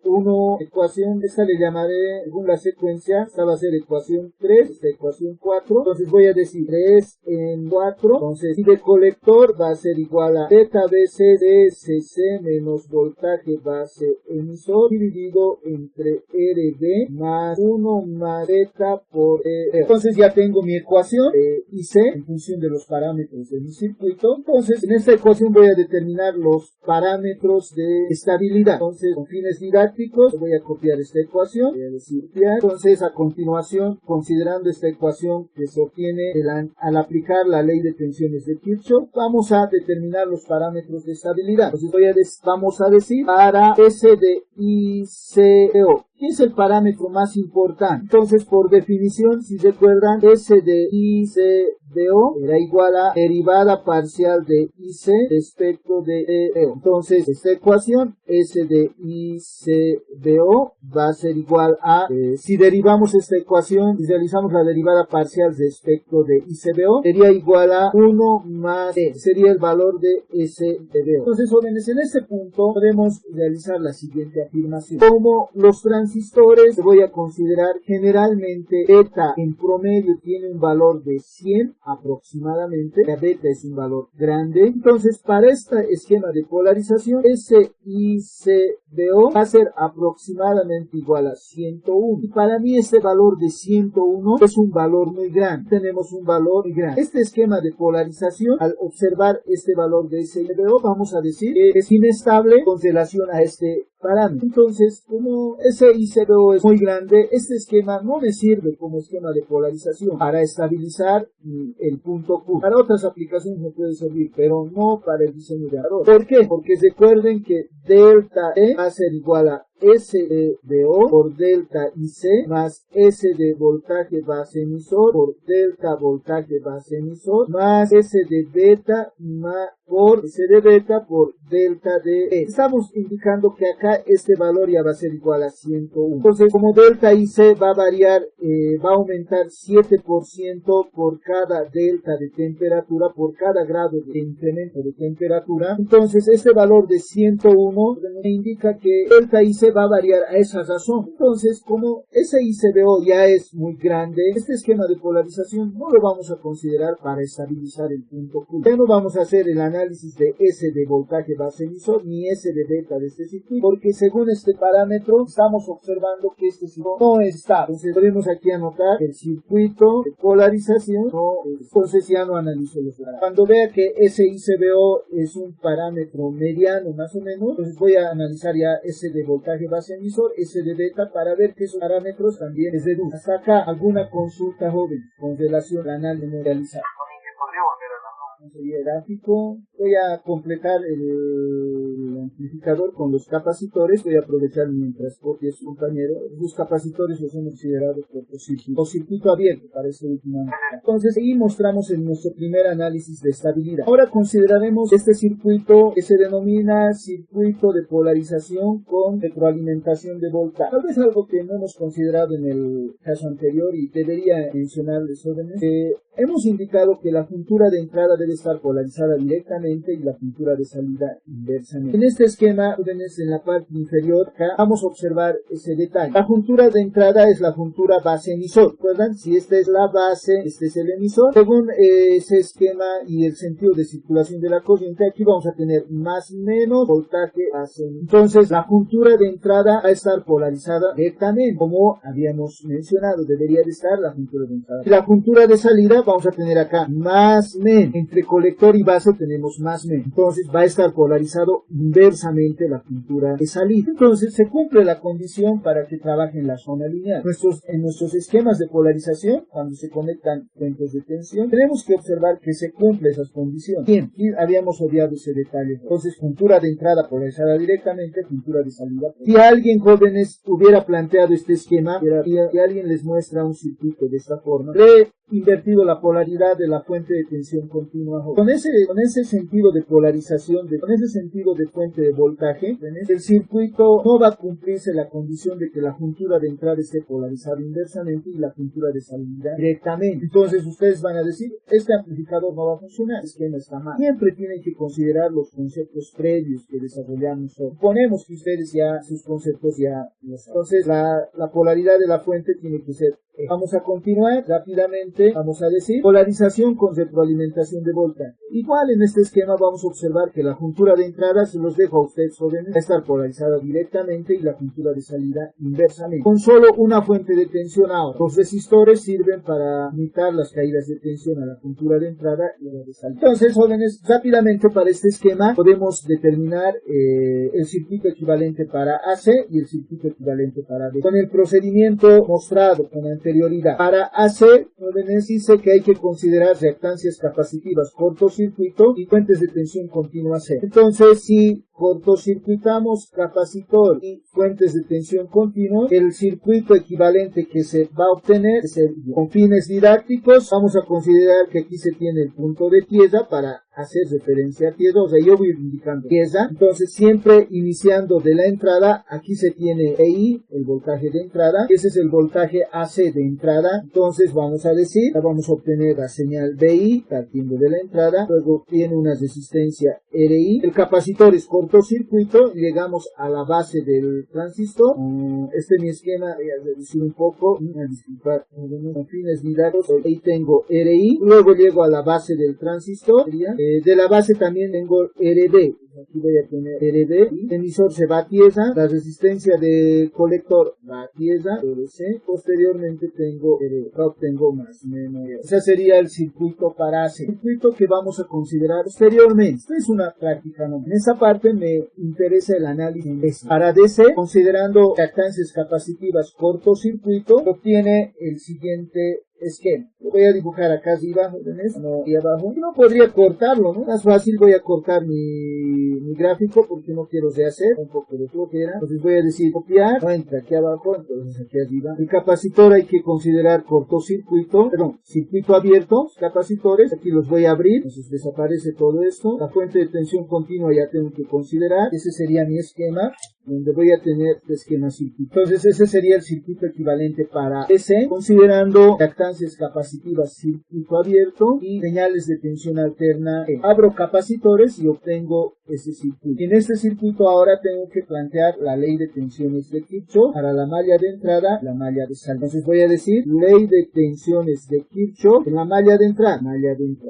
ecuación, esta le llamaré según la secuencia. Esta va a ser ecuación 3, esta ecuación 4. Entonces voy a decir 3 en 4. Entonces, y de colector va a ser igual a beta BC de CC menos voltaje base emisor dividido entre RB más 1 más beta por E. Entonces ya tengo mi ecuación y C en función de los parámetros de mi circuito. Entonces en esta ecuación voy a determinar los parámetros de estabilidad. Entonces con fines didácticos voy a copiar esta ecuación. Voy a decir copiar. Entonces a continuación, considerando esta ecuación que se obtiene al aplicar la ley de tensiones de Kirchhoff, vamos a determinar los parámetros de estabilidad. Entonces vamos a decir para S de ICO. ¿Qué es el parámetro más importante? Entonces, por definición, si recuerdan, S de ICBO era igual a derivada parcial de IC respecto de EO. Entonces, esta ecuación, S de ICBO, va a ser igual a, si derivamos esta ecuación, si realizamos la derivada parcial respecto de ICBO, sería igual a 1 más E, sería el valor de S de BO. Entonces, jóvenes, en este punto podemos realizar la siguiente afirmación. Como los transistores, voy a considerar generalmente beta en promedio tiene un valor de 100 aproximadamente. La beta es un valor grande. Entonces, para este esquema de polarización, SICBO va a ser aproximadamente igual a 101. Y para mí este valor de 101 es un valor muy grande. Tenemos un valor muy grande. Este esquema de polarización, al observar este valor de SICBO, vamos a decir que es inestable con relación a este parámetro. Entonces, como ese ICBO es muy grande, este esquema no me sirve como esquema de polarización para estabilizar el punto Q. Para otras aplicaciones me puede servir, pero no para el diseño de aro. ¿Por qué? Porque recuerden que delta E va a ser igual a S de O por delta IC más S de voltaje base emisor por delta voltaje base emisor más S de beta más por S de beta por delta de E. Estamos indicando que acá este valor ya va a ser igual a 101. Entonces, como delta IC va a variar, va a aumentar 7% por cada delta de temperatura, por cada grado de incremento de temperatura, entonces este valor de 101 me indica que delta IC va a variar a esa razón. Entonces, como ese ICBO ya es muy grande, este esquema de polarización no lo vamos a considerar para estabilizar el punto Q. Ya no vamos a hacer el análisis de S de voltaje base emisor ni S de beta de este circuito, porque según este parámetro estamos observando que este circuito no está. Entonces podemos aquí anotar que el circuito de polarización no es. Entonces ya no analizo los parámetros. Cuando vea que ese ICBO es un parámetro mediano más o menos, entonces voy a analizar ya S de voltaje base emisor, S de beta, para ver que esos parámetros también se reducen. Hasta acá, ¿alguna consulta, joven, con relación al análisis realizado? Gráfico. Voy a completar el amplificador con los capacitores. Voy a aprovechar mientras copie su compañero. Los capacitores los hemos considerado por circuito o circuito abierto para este último análisis. Entonces ahí mostramos en nuestro primer análisis de estabilidad. Ahora consideraremos este circuito que se denomina circuito de polarización con retroalimentación de voltaje. Tal vez algo que no hemos considerado en el caso anterior y debería mencionarles, jóvenes. Hemos indicado que la juntura de entrada debe estar polarizada directamente y la juntura de salida inversamente. En este esquema, jóvenes, en la parte inferior, acá vamos a observar ese detalle. La juntura de entrada es la juntura base emisor. ¿Recuerdan? Si esta es la base, este es el emisor. Según ese esquema y el sentido de circulación de la corriente, aquí vamos a tener más menos voltaje base emisor. Entonces, la juntura de entrada va a estar polarizada directamente, como habíamos mencionado, debería de estar la juntura de entrada. Y la juntura de salida vamos a tener acá más men. Entre colector y base tenemos más men. Entonces va a estar polarizado inversamente la juntura de salida. Entonces se cumple la condición para que trabaje en la zona lineal. En nuestros esquemas de polarización, cuando se conectan fuentes de tensión, tenemos que observar que se cumple esas condiciones. Bien, y habíamos obviado ese detalle. Entonces, juntura de entrada polarizada directamente, juntura de salida. Si alguien, jóvenes, hubiera planteado este esquema, y alguien les muestra un circuito de esta forma, invertido la polaridad de la fuente de tensión continua. Con ese sentido de polarización, con ese sentido de fuente de voltaje, el circuito no va a cumplirse la condición de que la juntura de entrada esté polarizada inversamente y la juntura de salida directamente. Entonces ustedes van a decir, este amplificador no va a funcionar, el esquema está mal. Siempre tienen que considerar los conceptos previos que desarrollamos. Suponemos que ustedes ya, sus conceptos ya lo saben. Entonces la polaridad de la fuente tiene que ser. Vamos a continuar rápidamente, vamos a decir polarización con retroalimentación de voltaje. Igual en este esquema vamos a observar que la juntura de entrada, se los dejo a ustedes jóvenes, va a estar polarizada directamente y la juntura de salida inversamente. Con solo una fuente de tensión ahora. Los resistores sirven para limitar las caídas de tensión a la juntura de entrada y a la de salida. Entonces, jóvenes, rápidamente para este esquema podemos determinar el circuito equivalente para AC y el circuito equivalente para B. Con el procedimiento mostrado con anterioridad. Para AC, jóvenes, dice que hay que considerar reactancias capacitivas cortocircuito y fuentes de tensión continua C. Entonces, si cortocircuitamos capacitor y fuentes de tensión continua, el circuito equivalente que se va a obtener es con fines didácticos. Vamos a considerar que aquí se tiene el punto de pieza para hacer referencia a pieza, o sea, yo voy indicando pieza. Entonces, siempre iniciando de la entrada, aquí se tiene EI, el voltaje de entrada, ese es el voltaje AC de entrada. Entonces, vamos a decir, vamos a obtener la señal BI partiendo de la entrada, luego tiene una resistencia RI, el capacitor es cortocircuito, llegamos a la base del transistor. Este es mi esquema, voy a reducir un poco, disculpar, con fines didácticos, ahí tengo RI, luego llego a la base del transistor, de la base también tengo RD, aquí voy a tener RD, el emisor se va a pieza, la resistencia de colector va a pieza, RC, posteriormente tengo RD, obtengo más menos. Ese sería el circuito para AC, circuito que vamos a considerar posteriormente. Esto es una práctica, ¿no? En esa parte me interesa el análisis en DC. Para DC, considerando reactancias capacitivas cortocircuito, obtiene el siguiente esquema. Lo voy a dibujar acá arriba, no aquí abajo. No podría cortarlo, ¿no? Más fácil, voy a cortar mi gráfico porque no quiero rehacer, un poco de flojera. Entonces voy a decir copiar, no entra aquí abajo, entonces aquí arriba. El capacitor hay que considerar cortocircuito, circuito abierto, capacitores, aquí los voy a abrir, entonces desaparece todo esto. La fuente de tensión continua ya tengo que considerar, ese sería mi esquema, donde voy a tener el esquema circuito. Entonces ese sería el circuito equivalente para DC, considerando reactancias capacitivas circuito abierto y señales de tensión alterna. Abro capacitores y obtengo ese circuito. En este circuito ahora tengo que plantear la ley de tensiones de Kirchhoff para la malla de entrada, la malla de salida. Entonces voy a decir ley de tensiones de Kirchhoff en la malla de entrada,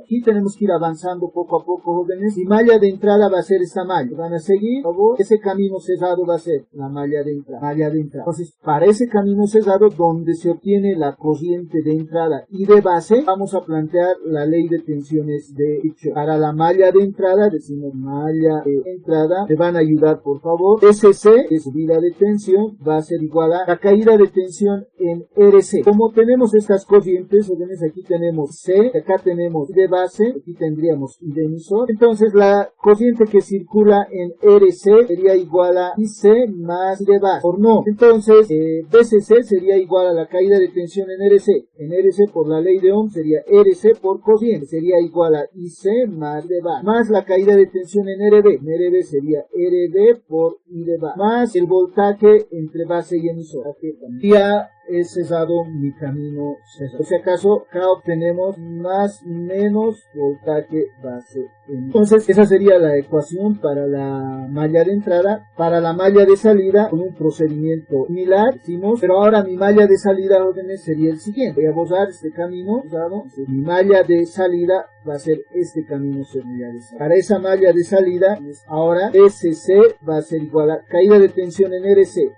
Aquí tenemos que ir avanzando poco a poco, jóvenes. Y malla de entrada va a ser esta malla. Van a seguir, por favor, ese camino cerrado va a ser la malla de entrada, Entonces, para ese camino cerrado donde se obtiene la corriente de entrada y de base, vamos a plantear la ley de tensiones de Kirchhoff. Para la malla de entrada, decimos malla de entrada, me van a ayudar por favor. SC, que es subida de tensión, va a ser igual a la caída de tensión en RC. Como tenemos estas corrientes, jóvenes, aquí tenemos C, acá tenemos I de base, aquí tendríamos I de emisor. Entonces, la corriente que circula en RC sería igual a IC más I de base, por no. Entonces, BCC sería igual a la caída de tensión en RC. En RC, por la ley de Ohm, sería RC por corriente, sería igual a IC más I de base, más la caída de tensión en RB. En RB sería RB por I de base, más el voltaje entre base y emisor. Ya he cesado mi camino cesado. Por si acaso, acá obtenemos más menos voltaje base. Entonces, esa sería la ecuación para la malla de entrada. Para la malla de salida, con un procedimiento similar, hicimos, pero ahora mi malla de salida, jóvenes, sería el siguiente. Voy a borrar este camino, mi malla de salida va a ser este camino sería de salida. Para esa malla de salida, ahora SC va a ser igual a caída de tensión en RC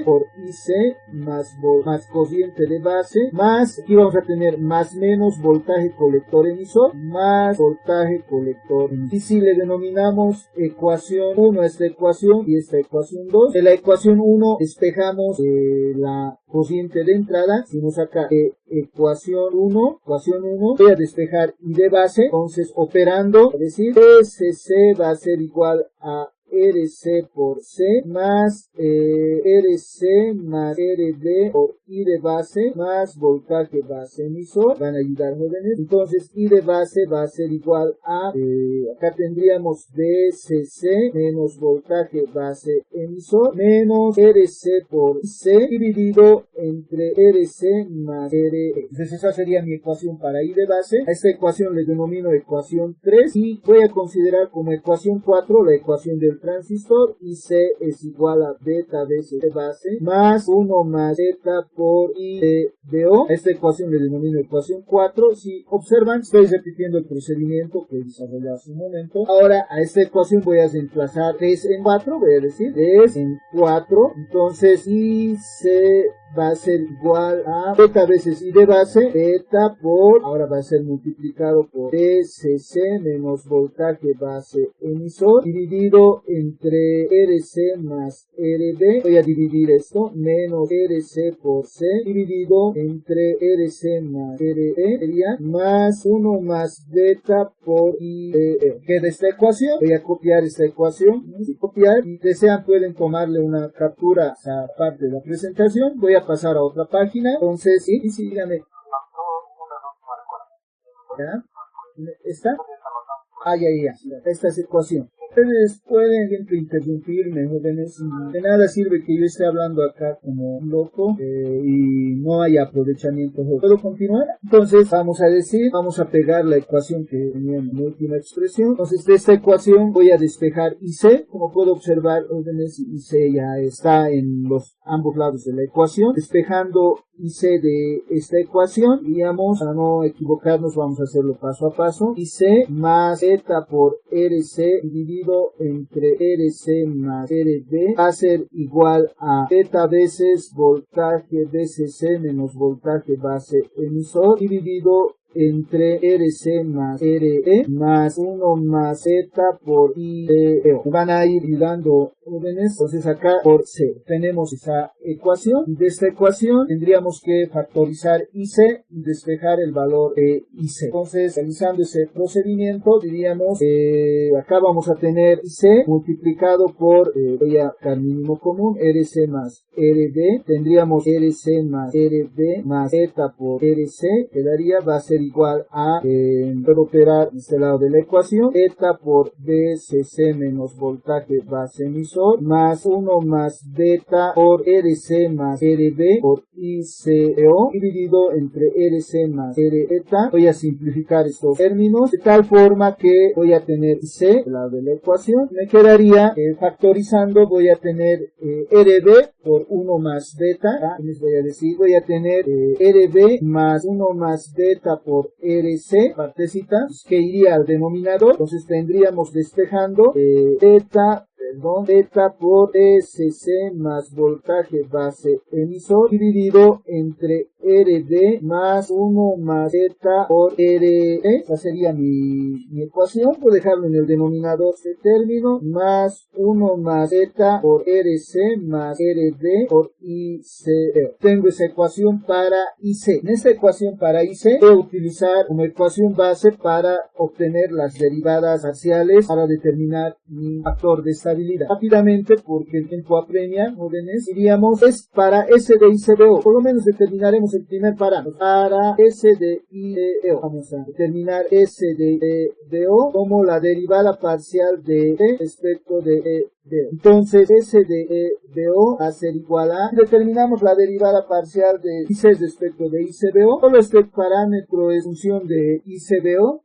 por IC más corriente de base, más, aquí vamos a tener más menos voltaje colector emisor, más voltaje colector emisor. Y si le denominamos ecuación 1 a esta ecuación y esta ecuación 2, de la ecuación 1 despejamos la corriente de entrada, hicimos acá ecuación 1, voy a despejar I de base, entonces operando, es decir, SC va a ser igual a RC por C más RC más RD por I de base más voltaje base emisor. Van a ayudar, jóvenes. Entonces I de base va a ser igual a, acá tendríamos DCC menos voltaje base emisor menos RC por C dividido entre RC más RE. Entonces esa sería mi ecuación para I de base. A esta ecuación le denomino ecuación 3 y voy a considerar como ecuación 4 la ecuación del transistor. IC es igual a beta veces de base más 1 más beta por I de O. A esta ecuación le denomino ecuación 4. Si observan, estoy repitiendo el procedimiento que desarrollé hace un momento. Ahora a esta ecuación voy a reemplazar 3 en 4, voy a decir 3 en 4. Entonces IC va a ser igual a beta veces I de base, beta por, ahora va a ser multiplicado por DCC menos voltaje base emisor, dividido entre RC más RB, voy a dividir esto, menos RC por C, dividido entre RC más RE, sería más 1 más beta por I de E. Queda esta ecuación, voy a copiar esta ecuación, y copiar, y desean pueden tomarle una captura a parte de la presentación. Voy a pasar a otra página. Entonces, sí, síganme. ¿Ya? ¿Está? Ya. Esta es ecuación. Ustedes pueden siempre interrumpirme, jóvenes. De nada sirve que yo esté hablando acá como un loco y no haya aprovechamiento. ¿Puedo continuar? Entonces, vamos a decir, vamos a pegar la ecuación que tenía en mi última expresión. Entonces, de esta ecuación voy a despejar IC. Como puedo observar, jóvenes, IC ya está en los ambos lados de la ecuación. Despejando IC de esta ecuación, digamos, para no equivocarnos, vamos a hacerlo paso a paso. IC más beta por RC dividido entre RC más RB va a ser igual a beta veces voltaje BCC menos voltaje base emisor dividido entre RC más RE más 1 más Z por I de E. Van a ir dando órdenes. Entonces acá por C tenemos esa ecuación. De esta ecuación tendríamos que factorizar IC y despejar el valor de IC. Entonces realizando ese procedimiento diríamos acá vamos a tener IC multiplicado por voy a sacar mínimo común RC más RB. Tendríamos RC más RB más Z por RC. Quedaría, va a ser igual a, puedo operar este lado de la ecuación, beta por BCC menos voltaje base emisor, más 1 más beta por RC más RB por ICO, dividido entre RC más RETA. Voy a simplificar estos términos, de tal forma que voy a tener IC, del lado de la ecuación, me quedaría, factorizando, voy a tener RB por 1 más beta, les voy a decir, voy a tener RB más 1 más beta por RC, partecita, que iría al denominador. Entonces tendríamos despejando beta por SC más voltaje base emisor dividido entre RD más 1 más beta por RE. Esa sería mi ecuación. Puedo dejarlo en el denominador este término, más 1 más beta por RC más RD por IC. Tengo esa ecuación para IC. En esta ecuación para IC voy a utilizar como ecuación base para obtener las derivadas parciales para determinar mi factor de estabilidad. Rápidamente, porque el tiempo apremia, jóvenes, diríamos es para S de ICBO. Por lo menos determinaremos el primer parámetro. Para S de ICBO vamos a determinar S de BO como la derivada parcial de E respecto de E. Entonces S de BO va a ser igual a, determinamos la derivada parcial de IC respecto de ICBO, solo este parámetro es función de ICBO,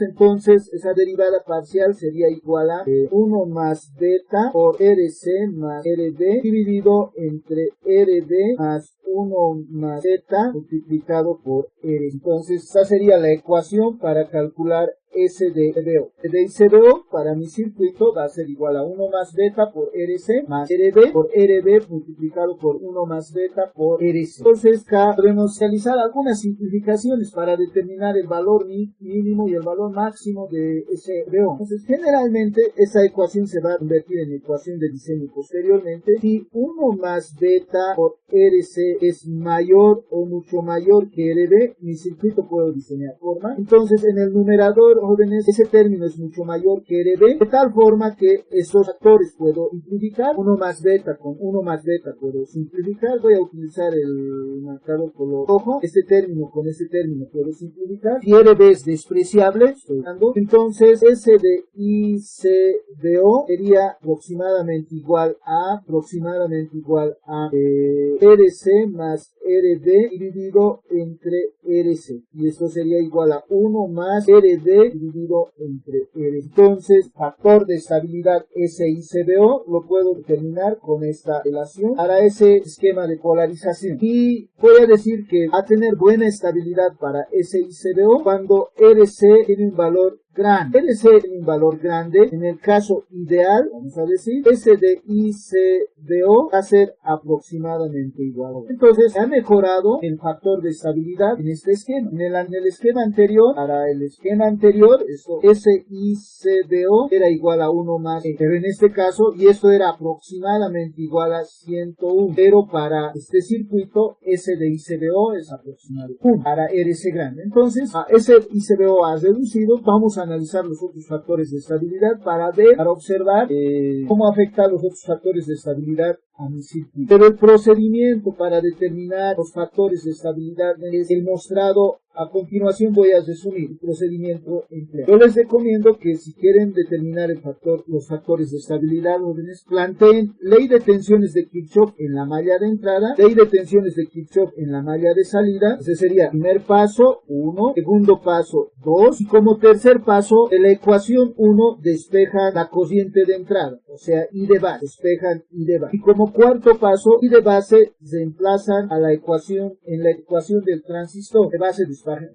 entonces esa derivada parcial sería igual a 1 más beta por RC más RD dividido entre RD más 1 más beta multiplicado por R. Entonces esa sería la ecuación para calcular S de ICBO. De ICBO para mi circuito va a ser igual a 1 más beta por RC más RB por RB multiplicado por 1 más beta por RC. Entonces acá podemos realizar algunas simplificaciones para determinar el valor mínimo y el valor máximo de SBO. Entonces generalmente esa ecuación se va a convertir en ecuación de diseño posteriormente. Si 1 más beta por RC es mayor o mucho mayor que RB, mi circuito puedo diseñar forma. Entonces en el numerador jóvenes, ese término es mucho mayor que RB, de tal forma que estos factores puedo simplificar, 1 más beta con 1 más beta puedo simplificar, voy a utilizar el marcador color rojo, este término con este término puedo simplificar, si RB es despreciable, estoy dando, entonces S de ICBO sería aproximadamente igual a RC más RD dividido entre RC, y esto sería igual a 1 más RD dividido entre RC. Entonces, factor de estabilidad SICBO lo puedo determinar con esta relación para ese esquema de polarización, y voy a decir que va a tener buena estabilidad para SICBO cuando RC tiene un valor grande. RC tiene un valor grande. En el caso ideal, vamos a decir, S de ICBO va a ser aproximadamente igual. Entonces, ha mejorado el factor de estabilidad en este esquema. En el esquema anterior, para el esquema anterior, esto SICBO era igual a 1 más, pero en este caso, y esto era aproximadamente igual a 101, pero para este circuito, S de ICBO es aproximadamente 1 para RC grande. Entonces, a S ICBO ha reducido, vamos a analizar los otros factores de estabilidad para observar cómo afectan los otros factores de estabilidad a mi circuito. Pero el procedimiento para determinar los factores de estabilidad es el mostrado. A continuación voy a resumir el procedimiento empleado. Yo les recomiendo que si quieren determinar los factores de estabilidad, jóvenes, planteen ley de tensiones de Kirchhoff en la malla de entrada, ley de tensiones de Kirchhoff en la malla de salida. Ese sería primer paso 1, segundo paso 2, y como tercer paso de la ecuación 1 despejan la corriente de entrada, o sea, I de base, despejan I de base. Y como cuarto paso, I de base reemplazan a la ecuación en la ecuación del transistor de base,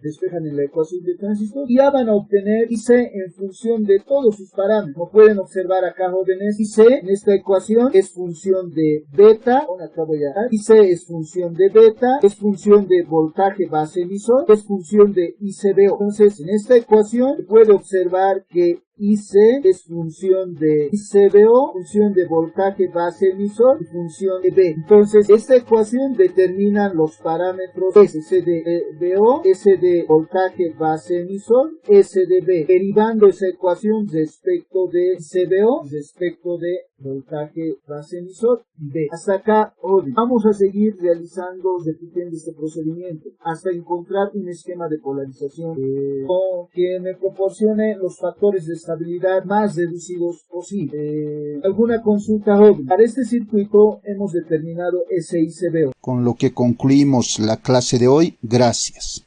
despejan en la ecuación del transistor, y ya van a obtener IC en función de todos sus parámetros. Como pueden observar acá, jóvenes, IC en esta ecuación es función de beta, acá voy a dar, IC es función de beta, es función de voltaje base emisor, es función de ICBO. Entonces, en esta ecuación se puede observar que IC es función de ICBO, función de voltaje base emisor y función de B. Entonces, esta ecuación determina los parámetros S de BO, S de voltaje base emisor, S de B, derivando esa ecuación respecto de ICBO, respecto de voltaje base emisor y B. Hasta acá, hoy vamos a seguir repitiendo este procedimiento hasta encontrar un esquema de polarización que me proporcione los factores de estabilidad más reducidos posible. ¿Alguna consulta, joven? Para este circuito hemos determinado SICBO. Con lo que concluimos la clase de hoy. Gracias.